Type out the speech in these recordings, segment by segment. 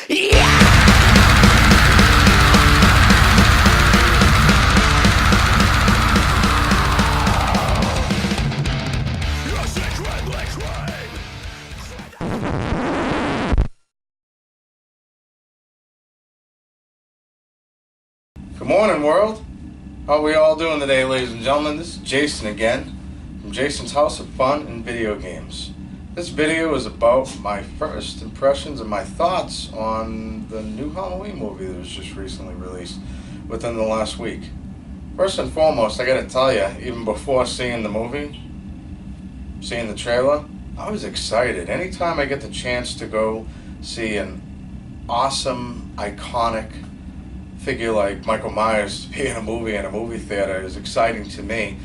Good morning, world. How are we all doing today, ladies and gentlemen? This is Jason again, from Jason's House of Fun and Video Games. This video is about my first impressions and my thoughts on the new Halloween movie that was just recently released within the last week. First and foremost, I gotta tell you, even before seeing the movie, seeing the trailer, I was excited. Anytime I get the chance to go see an awesome, iconic figure like Michael Myers be in a movie in a movie theater is exciting to me.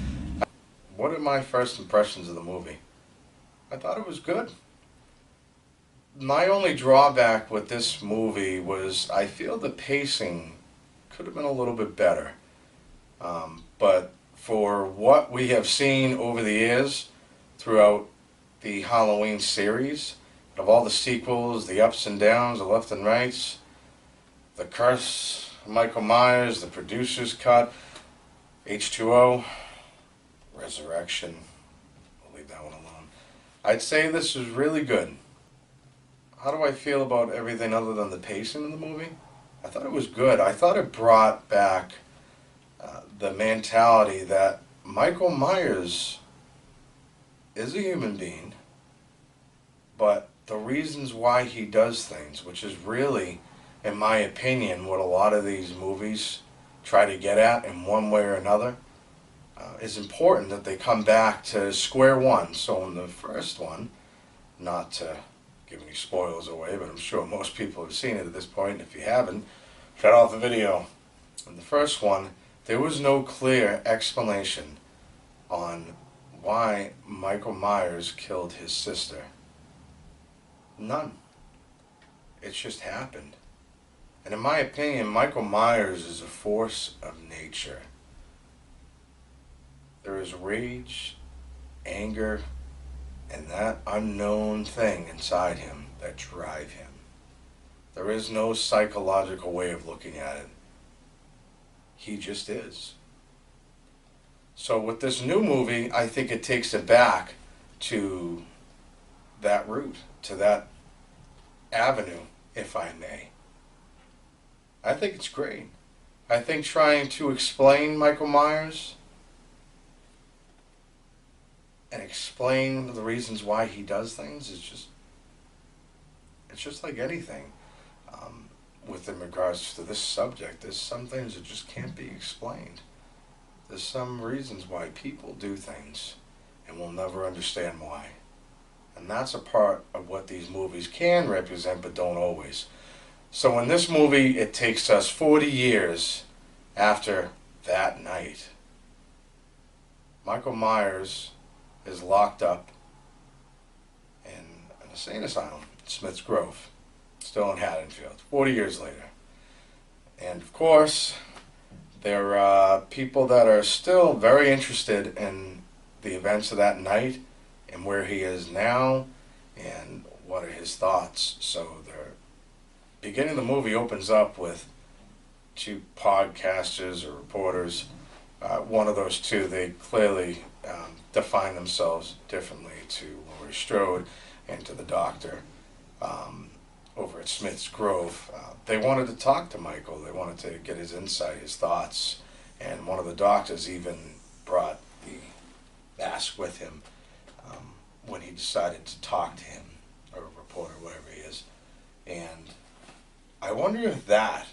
What are my first impressions of the movie? I thought it was good. My only drawback with this movie was I feel the pacing could have been a little bit better. But for what we have seen over the years throughout the Halloween series, of all the sequels, the ups and downs, the left and rights, the curse, Michael Myers, the producer's cut, H2O, Resurrection. We'll leave that one alone. I'd say this is really good. How do I feel about everything other than the pacing in the movie? I thought it was good. I thought it brought back the mentality that Michael Myers is a human being, but the reasons why he does things, which is really, in my opinion, what a lot of these movies try to get at in one way or another, is important that they come back to square one. So in the first one, not to give any spoilers away, but I'm sure most people have seen it at this point, and if you haven't, shut off the video. In the first one, there was no clear explanation on why Michael Myers killed his sister. None. It just happened. And in my opinion, Michael Myers is a force of nature. There is rage, anger, and that unknown thing inside him that drive him. There is no psychological way of looking at it. He just is. So with this new movie, I think it takes it back to that route, to that avenue, if I may. I think it's great. I think trying to explain Michael Myers and explain the reasons why he does things is it's just like anything. Within regards to this subject, there's some things that just can't be explained. There's some reasons why people do things and we'll never understand why. And that's a part of what these movies can represent but don't always. So in this movie, it takes us 40 years after that night. Michael Myers is locked up in an insane asylum, Smith's Grove, still in Haddonfield, 40 years later. And of course, there are people that are still very interested in the events of that night and where he is now and what are his thoughts. So the beginning of the movie opens up with two podcasters or reporters. One of those two, they clearly define themselves differently to Laurie Strode and to the doctor over at Smith's Grove. They wanted to talk to Michael. They wanted to get his insight, his thoughts. And one of the doctors even brought the mask with him when he decided to talk to him, or a reporter, whatever he is. And I wonder if that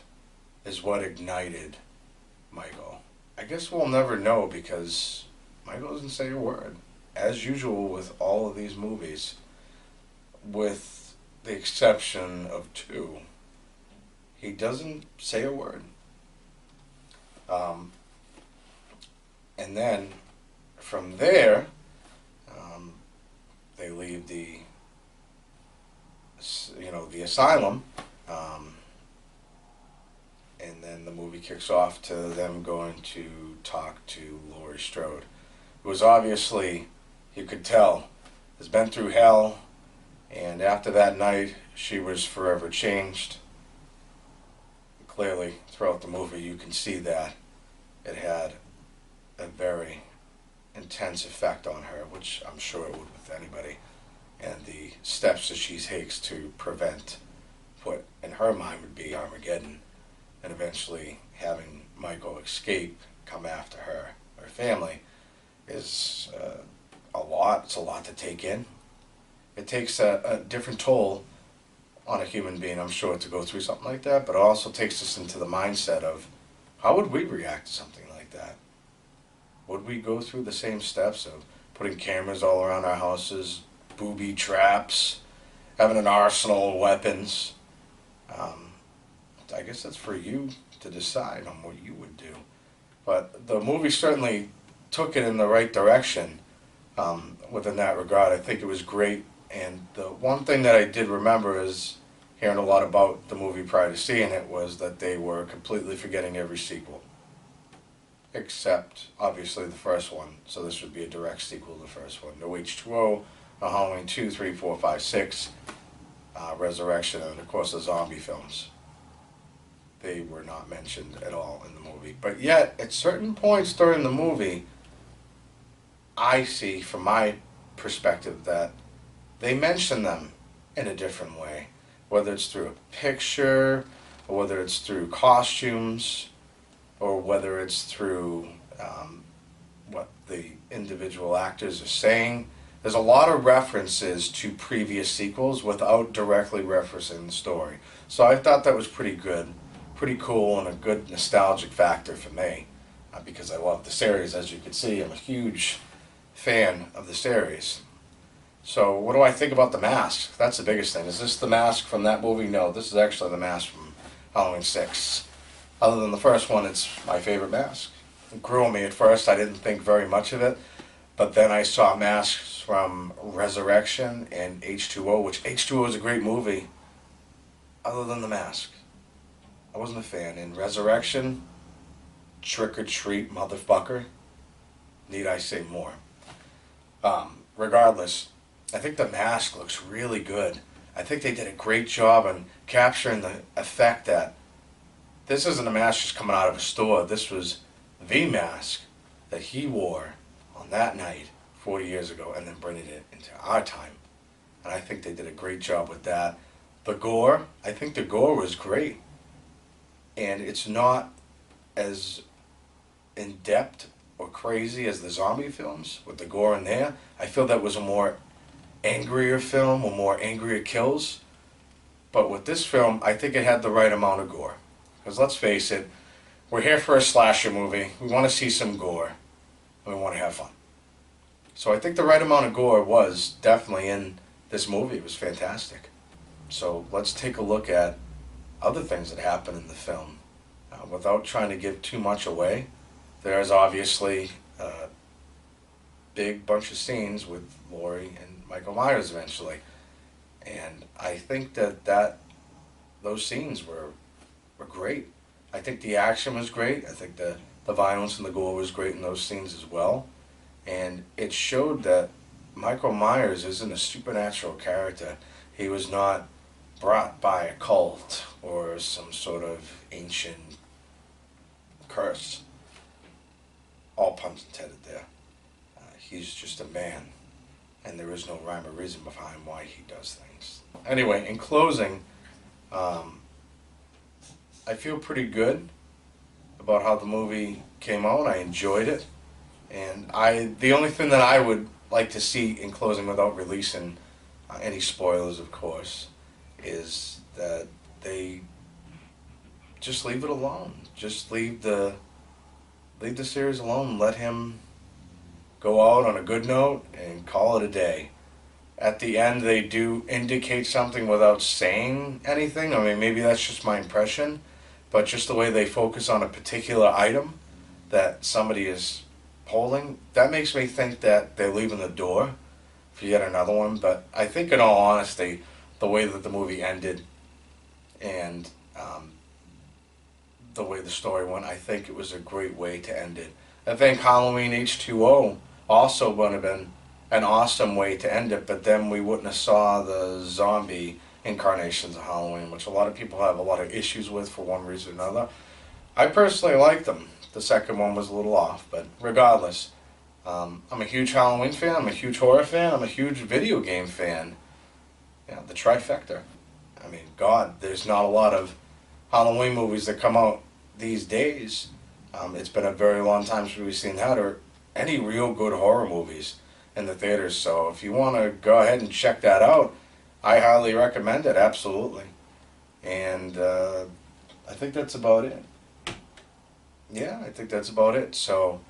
is what ignited Michael. I guess we'll never know because Michael doesn't say a word. As usual with all of these movies, with the exception of two, he doesn't say a word. And then from there, they leave the asylum, and then the movie kicks off to them going to talk to Laurie Strode. It was obviously, you could tell, has been through hell, and after that night, she was forever changed. clearly throughout the movie you can see that it had a very intense effect on her, which I'm sure it would with anybody, and the steps that she takes to prevent what in her mind would be Armageddon, and eventually having Michael escape, come after her family, is a lot. It's a lot to take in. It takes a different toll on a human being, I'm sure, to go through something like that, but it also takes us into the mindset of how would we react to something like that? Would we go through the same steps of putting cameras all around our houses, booby traps, having an arsenal of weapons? I guess that's for you to decide on what you would do. But the movie certainly took it in the right direction within that regard. I think it was great. And the one thing that I did remember is hearing a lot about the movie prior to seeing it was that they were completely forgetting every sequel. Except, obviously, the first one. So this would be a direct sequel to the first one. No H2O, no Halloween 2, 3, 4, 5, 6, Resurrection, and of course the zombie films. They were not mentioned at all in the movie. But yet, at certain points during the movie, I see, from my perspective, that they mention them in a different way. Whether it's through a picture, or whether it's through costumes, or whether it's through what the individual actors are saying. There's a lot of references to previous sequels without directly referencing the story. So I thought that was pretty good, pretty cool, and a good nostalgic factor for me, because I love the series. As you can see, I'm a huge fan of the series. So what do I think about the mask? That's the biggest thing. Is this the mask from that movie? No, this is actually the mask from Halloween 6. Other than the first one, it's my favorite mask. It grew on me at first. I didn't think very much of it. But then I saw masks from Resurrection and H2O, which H2O is a great movie. Other than the mask, I wasn't a fan. In Resurrection, trick or treat, motherfucker. Need I say more? Regardless, I think the mask looks really good. I think they did a great job on capturing the effect that this isn't a mask just coming out of a store. This was the mask that he wore on that night 40 years ago, and then bringing it into our time. And I think they did a great job with that. The gore, I think the gore was great. And it's not as in-depth or crazy as the zombie films with the gore in there. I feel that was a more angrier film, or more angrier kills. But with this film, I think it had the right amount of gore. Because let's face it, we're here for a slasher movie. We want to see some gore, and we want to have fun. So I think the right amount of gore was definitely in this movie. It was fantastic. So let's take a look at other things that happen in the film. Without trying to give too much away, there's obviously a big bunch of scenes with Laurie and Michael Myers eventually. And I think that those scenes were great. I think the action was great. I think the violence and the gore was great in those scenes as well. And it showed that Michael Myers isn't a supernatural character. He was not brought by a cult or some sort of ancient curse. All puns intended there. He's just a man, and there is no rhyme or reason behind why he does things. Anyway, in closing, I feel pretty good about how the movie came out. I enjoyed it, and the only thing that I would like to see in closing, without releasing any spoilers, of course, is that they just leave it alone. Just leave the series alone. Let him go out on a good note and call it a day. At the end, they do indicate something without saying anything. I mean, maybe that's just my impression, but just the way they focus on a particular item that somebody is holding, that makes me think that they're leaving the door for yet another one. But I think, in all honesty, the way that the movie ended and the way the story went, I think it was a great way to end it. I think Halloween H2O also would have been an awesome way to end it, but then we wouldn't have saw the zombie incarnations of Halloween, which a lot of people have a lot of issues with for one reason or another. I personally like them. The second one was a little off, but regardless, I'm a huge Halloween fan, I'm a huge horror fan, I'm a huge video game fan. Yeah, the trifecta. I mean, God, there's not a lot of Halloween movies that come out these days. It's been a very long time since we've seen that, or any real good horror movies in the theaters. So if you want to go ahead and check that out, I highly recommend it, absolutely. And I think that's about it. Yeah, I think that's about it. So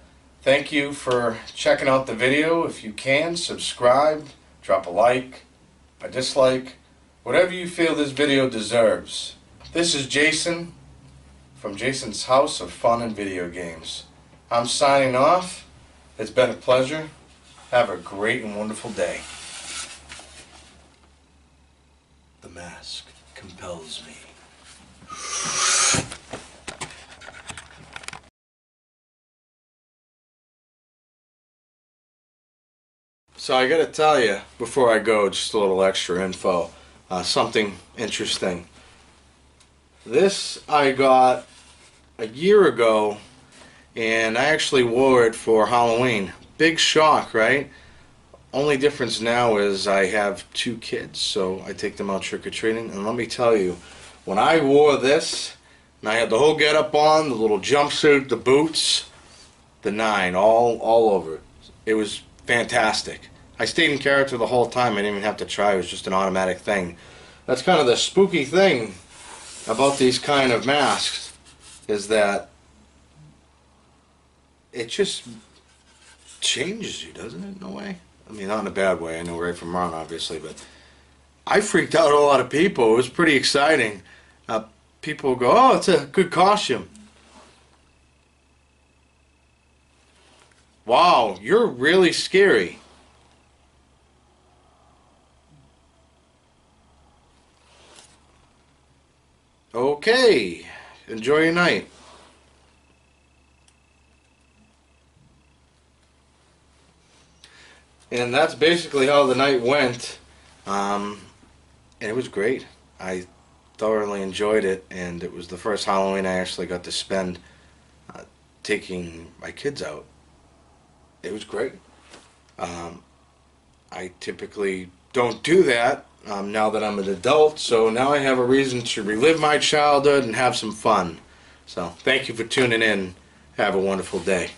thank you for checking out the video. If you can, subscribe, drop a like, a dislike, whatever you feel this video deserves. This is Jason from Jason's House of Fun and Video Games. I'm signing off. It's been a pleasure. Have a great and wonderful day. The mask compels me. So I gotta tell you, before I go, just a little extra info. Something interesting. This I got a year ago, and I actually wore it for Halloween. Big shock, right? Only difference now is I have 2 kids, so I take them out trick-or-treating. And let me tell you, when I wore this, and I had the whole get-up on, the little jumpsuit, the boots, the 9, all over. It was fantastic. I stayed in character the whole time. I didn't even have to try. It was just an automatic thing. That's kind of the spooky thing about these kind of masks, is that it just changes you, doesn't it, in a way? I mean, not in a bad way. I know right from wrong, obviously, but I freaked out a lot of people. It was pretty exciting. People go, oh, it's a good costume. Wow, you're really scary. Okay, enjoy your night. And that's basically how the night went. And it was great. I thoroughly enjoyed it, and it was the first Halloween I actually got to spend taking my kids out. It was great. I typically don't do that now that I'm an adult, so now I have a reason to relive my childhood and have some fun. So thank you for tuning in. Have a wonderful day.